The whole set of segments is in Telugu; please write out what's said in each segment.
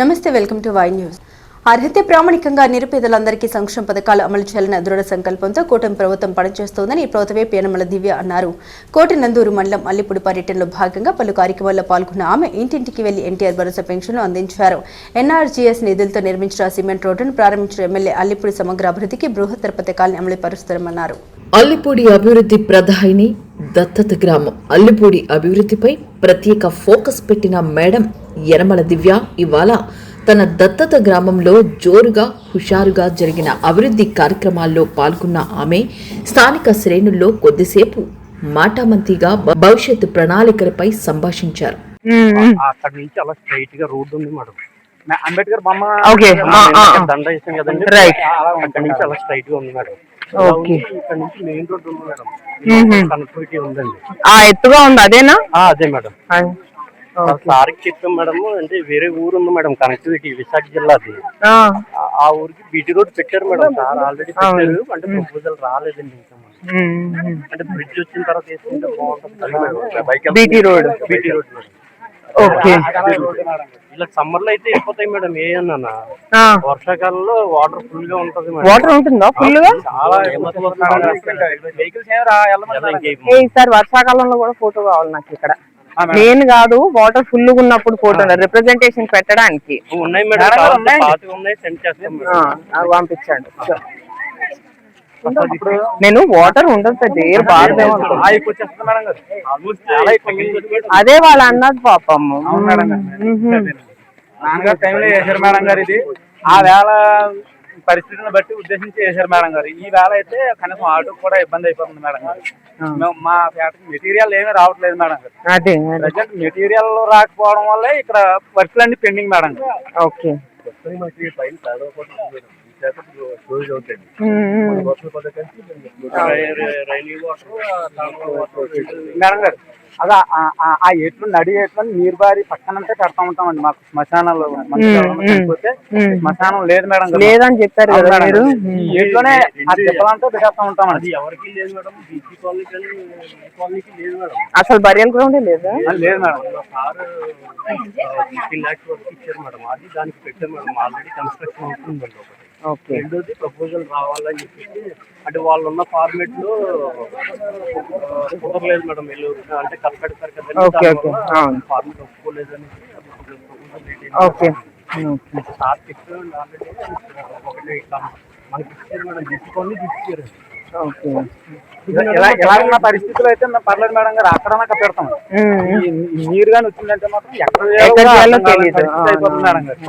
నమస్తే, వెల్కమ్ టు వై న్యూస్. అర్హత ప్రామాణికంగా నిరుపేదలందరికీ సంక్షేమ పథకాలు అమలు చేయాలన్న దృఢ సంకల్పంతో కూటమి ప్రభుత్వం పనిచేస్తోందని ప్రభుత్వ యనమల దివ్య అన్నారు. కోటనందూరు మండలం అల్లిపూడి పర్యటనలో భాగంగా పలు కార్యక్రమాల్లో పాల్గొన్న ఆమె ఇంటింటికి వెళ్లి ఎన్టీఆర్ భరోసా పెన్షన్లు అందించారు. ఎన్ఆర్జీఎస్ నిధులతో నిర్మించిన సిమెంట్ రోడ్డును ప్రారంభించిన ఎమ్మెల్యే అల్లిపూడి సమగ్ర అభివృద్ధికి బృహత్తర పథకాలను అమలు పరుస్తామన్నారు. అల్లిపూడి అభివృద్ధి ప్రధాని దత్తత గ్రామం అల్లిపూడి అభివృద్ధిపై ప్రత్యేక ఫోకస్ పెట్టిన మేడం యనమల దివ్య ఇవాళ తన దత్తత గ్రామంలో జోరుగా హుషారుగా జరిగిన అభివృద్ధి కార్యక్రమాల్లో పాల్గొన్న ఆమె స్థానిక శ్రేణుల్లో కొద్దిసేపు మాటామంతిగా భవిష్యత్తు ప్రణాళికలపై సంభాషించారు. అక్కడ నుంచి అలా స్ట్రైట్ గా రోడ్డు ఉంది మేడం, అంబేద్కర్ బొమ్మ దండ వేసాం కదండి, అక్కడ నుంచి అలా స్ట్రైట్ గా ఉంది మేడం. ఇక్కడ నుంచి మెయిన్ రోడ్ ఉంది మేడం, కనెక్టివిటీ ఉందండి. ఎత్తుగా ఉంది అదేనా? అదే మేడం. సార్కి చెప్పాం మేడం, అంటే వేరే ఊరు ఉంది మేడం కనెక్టివిటీ, విశాఖ జిల్లాది. ఆ ఊరికి బీటీ రోడ్ పెట్టారు మేడం, సార్ ఆల్రెడీ పెట్టారు. అంటే ప్రపోజల్ రాలేదండి ఇంకా. అంటే బ్రిడ్జ్ వచ్చిన తర్వాత వేసుకుంటే బాగుంటుంది. బీటీ రోడ్ ఇలా సమ్మర్ లో అయితే వెళ్ళిపోతాయి మేడం. ఏ అన్నా వర్షాకాలంలో వాటర్ ఫుల్ గా ఉంటది మేడం. వాటర్ ఉంటుందా ఫుల్ గా? చాలా ఈసారి వర్షాకాలంలో కూడా ఫోటో కావాలి నాకు. ఇక్కడ మెయిన్ కాదు, వాటర్ ఫుల్ గా ఉన్నప్పుడు ఫోటో రిప్రజెంటేషన్ పెట్టడానికి ఉన్నాయి మేడం, నాకు పంపించండి. నేను వాటర్ ఉండదు అదే వాళ్ళు అన్నది పాపమ్మ. నాన్నగారు టైంలో వేసారు మేడం గారు, ఇది ఆ వేళ పరిస్థితిని బట్టి ఉద్దేశించి వేసారు మేడం గారు. ఈ వేళ అయితే కనీసం ఆటోకి కూడా ఇబ్బంది అయిపోతుంది మేడం గారు. మా ఫ్యాక్టరీ మెటీరియల్ ఏమీ రావట్లేదు మేడం గారు. ప్రజెంట్ మెటీరియల్ రాకపోవడం వల్ల ఇక్కడ వర్క్లు అన్ని పెండింగ్ మేడం గారు. ఓకే మేడం గారు, అదే ఆ ఎట్లు నడి ఎట్లు నీరు బారి పక్కనంటే పెడతా ఉంటామండి. మాకు శ్మశానాలు చనిపోతే శ్మశానం లేదు మేడం, లేదని చెప్పారు కదా మీరు. ఈ ఎట్లోనే ఆ చెప్పలంటే పెట్టేస్తా ఉంటామండి. ఎవరికి లేదు మేడం, బీసీ కాలనీకి లేదు మేడం, అసలు బరియల్ గ్రౌండ్ లేదా? లేదు మేడం. సార్ 15 lakhs వరకు ఇచ్చారు మేడం, అది దానికి పెట్టారు మేడం. ఆల్రెడీ కన్స్ట్రక్షన్ అవుతుందండి. రెండోది ప్రపోజల్ రావాలని చెప్పేసి, అంటే వాళ్ళు ఉన్న ఫార్మేట్ లో కుదరలేదు మేడం. వీళ్ళు అంటే కష్టపెడతారు కదా, ఫార్మేట్ ఒప్పుకోలేదని సార్ చెప్పారు. ఆల్రెడీ ఒకటి మనకి ఇచ్చారు మేడం, తీసుకొని తీసుకెళ్ళారు. ఎలా ఉన్న పరిస్థితులు అయితే పర్లేదు మేడం గారు, అక్కడ పెడతాం. నీరు కానీ వచ్చిందంటే మాత్రం ఎక్కడ అయిపోతుంది మేడం గారు.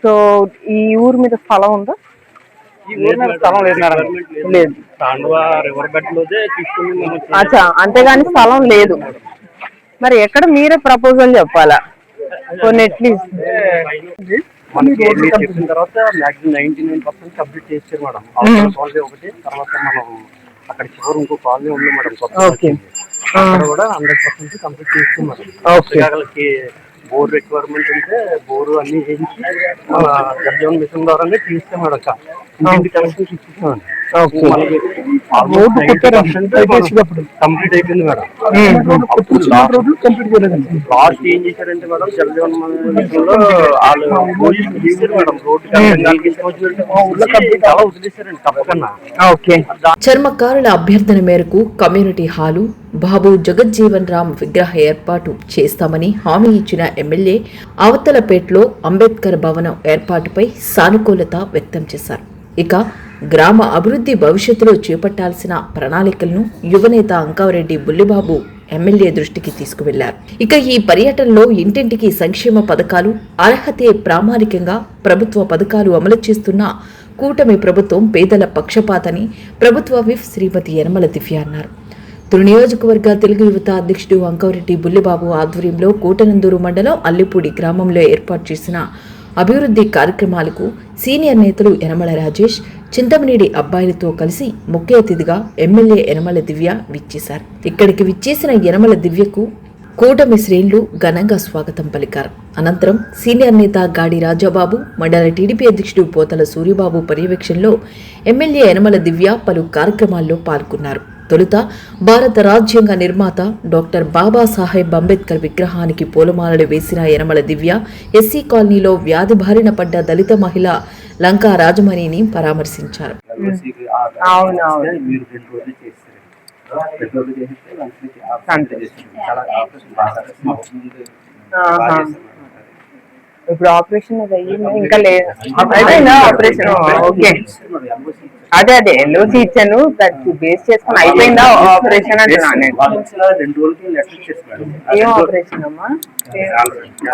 సో ఈ ఊరు మీద స్థలం ఉందా? ఈ ఊరు మీద స్థలం లేదు మేడం. లేదు, రివర్ బెడ్ లోదే తీసుకుని. అచ్చా, అంతేగాని స్థలం లేదు. మరి ఎక్కడ మీరే ప్రపోజల్ చెప్పాలా కొన్ని అట్లీస్ట్. మనకి చెప్పిన తర్వాత మ్యాక్సిమం 99% కంప్లీట్ చేస్తారు మేడం. కాలనీ ఒకటి, తర్వాత మనం అక్కడ చివరి ఇంకో కాలనీ ఉంది మేడం, అక్కడ కూడా 100% కంప్లీట్ చేస్తాం మేడం. బోర్ రిక్వైర్మెంట్ ఉంటే బోరు అన్ని వేయించి మన జలజీవన్ మిషన్ ద్వారానే తీస్తాం మేడం. ఇంటి కనెక్షన్స్ ఇచ్చిస్తామండి. కంప్లీట్ అయిపోయింది మేడం. లాస్ట్ ఏం చేశారంటే మేడం, జలజీవన్ మిషన్ లో వాళ్ళు తీసారు మేడం. రోడ్డు వదిలేశారండి తప్పకన్నా. చర్మకారుల అభ్యర్థన మేరకు కమ్యూనిటీ హాలు బాబు జగజ్జీవన్ రామ్ విగ్రహ ఏర్పాటు చేస్తామని హామీ ఇచ్చిన ఎమ్మెల్యే అవతలపేటలో అంబేద్కర్ భవనం ఏర్పాటుపై సానుకూలత వ్యక్తం చేశారు. ఇక గ్రామ అభివృద్ధి భవిష్యత్తులో చేపట్టాల్సిన ప్రణాళికలను యువనేత అంకారెడ్డి బుల్లిబాబు ఎమ్మెల్యే దృష్టికి తీసుకువెళ్లారు. ఇక ఈ పర్యటనలో ఇంటింటికి సంక్షేమ పథకాలు, అర్హతే ప్రామాణికంగా ప్రభుత్వ పథకాలు అమలు చేస్తున్న కూటమి ప్రభుత్వం పేదల పక్షపాతని ప్రభుత్వ విప్ శ్రీమతి యనమల దివ్య అన్నారు. తుని నియోజకవర్గ తెలుగు యువత అధ్యక్షుడు అంకారెడ్డి బుల్లిబాబు ఆధ్వర్యంలో కోటనందూరు మండలం అల్లిపూడి గ్రామంలో ఏర్పాటు చేసిన అభివృద్ధి కార్యక్రమాలకు సీనియర్ నేతలు యనమల రాజేష్, చింతమనేడి అబ్బాయిలతో కలిసి ముఖ్య అతిథిగా ఎమ్మెల్యే యనమల దివ్య విచ్చేశారు. ఇక్కడికి విచ్చేసిన యనమల దివ్యకు కూటమి శ్రేణులు ఘనంగా స్వాగతం పలికారు. అనంతరం సీనియర్ నేత గాడి రాజాబాబు, మండల టీడీపీ అధ్యక్షుడు పోతల సూర్యబాబు పర్యవేక్షణలో ఎమ్మెల్యే యనమల దివ్య పలు కార్యక్రమాల్లో పాల్గొన్నారు. తొలుత భారత రాజ్యాంగ నిర్మాత డాక్టర్ బాబాసాహెబ్ అంబేద్కర్ విగ్రహానికి పూలమాలలు వేసిన యనమల దివ్య ఎస్సీ కాలనీలో వ్యాధి బారిన పడ్డ దళిత మహిళ లంకా రాజమణిని పరామర్శించారు. ఇప్పుడు ఆపరేషన్ ఇంకా లేదు ఆపరేషన్. ఓకే, అదే ఎల్ఓసి ఇచ్చాను, బేస్ చేసుకుని అయిపోయిందా ఆపరేషన్ అంటున్నాను. ఏం ఆపరేషన్ అమ్మా?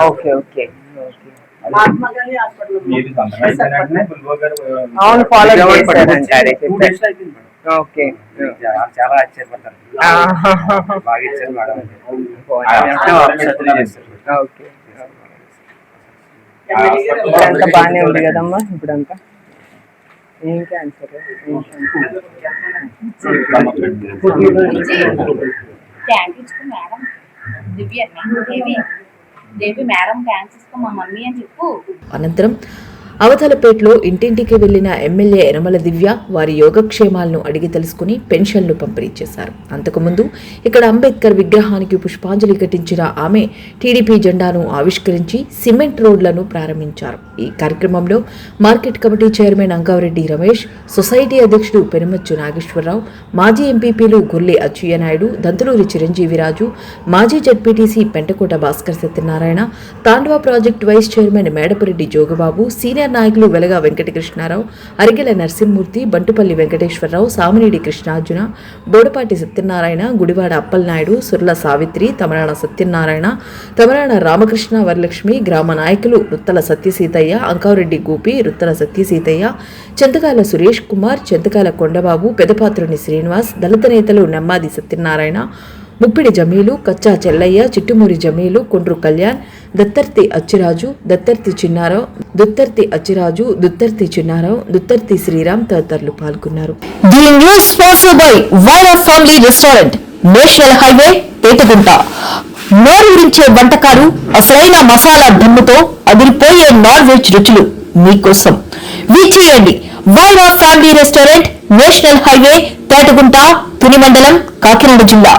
ఓకే ఓకే, అవును ఫాలో చేశారంటారు. ఓకే, చాలా ఆశ్చర్యపడతారు. ఓకే, ఇప్పుడంతా బాగానే ఉంది కదమ్మా? ఇప్పుడంతా ఏం క్యాన్సర్? అనంతరం అవతలపేటలో ఇంటింటికి వెళ్లిన ఎమ్మెల్యే యనమల దివ్య వారి యోగక్షేమాలను అడిగి తెలుసుకుని పెన్షన్లు పంపిణీ చేశారు. అంతకుముందు ఇక్కడ అంబేద్కర్ విగ్రహానికి పుష్పాంజలి ఘటించిన ఆమె టీడీపీ జెండాను ఆవిష్కరించి సిమెంట్ రోడ్లను ప్రారంభించారు. ఈ కార్యక్రమంలో market committee chairman Angareddy Ramesh, society అధ్యక్షుడు పెనుమచ్చు నాగేశ్వరరావు, మాజీ ఎంపీపీలు గొల్లి అచ్చెన్నాయుడు, దంతులూరి చిరంజీవిరాజు, మాజీ జడ్పీటీసీ పెంటకోట భాస్కర్ సత్యనారాయణ, తాండవ project vice chairman Medapareddy జోగబాబు, senior నాయకులు వెలగా వెంకటకృష్ణారావు, అరిగెల నరసింహమూర్తి, బంటుపల్లి వెంకటేశ్వరరావు, సామినేడి కృష్ణార్జున, బోడపాటి సత్యనారాయణ, గుడివాడ అప్పలనాయుడు, సుర్ల సావిత్రి, తమరాణ సత్యనారాయణ, తమరాణ రామకృష్ణ వరలక్ష్మి, గ్రామ నాయకులు రుత్తల సత్యసీతయ్య, అంకారెడ్డి గోపి, రుత్తల సత్యసీతయ్య, చింతకాయల సురేష్ కుమార్, చింతకాయల కొండబాబు, పెదపాత్రుని శ్రీనివాస్, దళిత నేతలు నమ్మాది సత్యనారాయణ, ముప్పిడి జమీలు, కచ్చా చెల్లయ్య, చిట్టుమూరి జమీలు, కొండ్రు కళ్యాణ్, దత్తర్తి అచ్చిరాజు, దుత్తర్తి చిన్నారావు, దుత్తర్తి శ్రీరామ్ తదితరులు పాల్గొన్నారు. The news sponsored by Vaira family restaurant, national highway, Etugunta. నోరూరించే వంటకాలు, అసలైన మసాలా దమ్ముతో అదిరిపోయే నాన్ వెజ్ రుచులు మీకోసం. విచ్చేయండి Vaira family restaurant, national highway, Tetagunta, Tuni మండలం, కాకినాడ జిల్లా.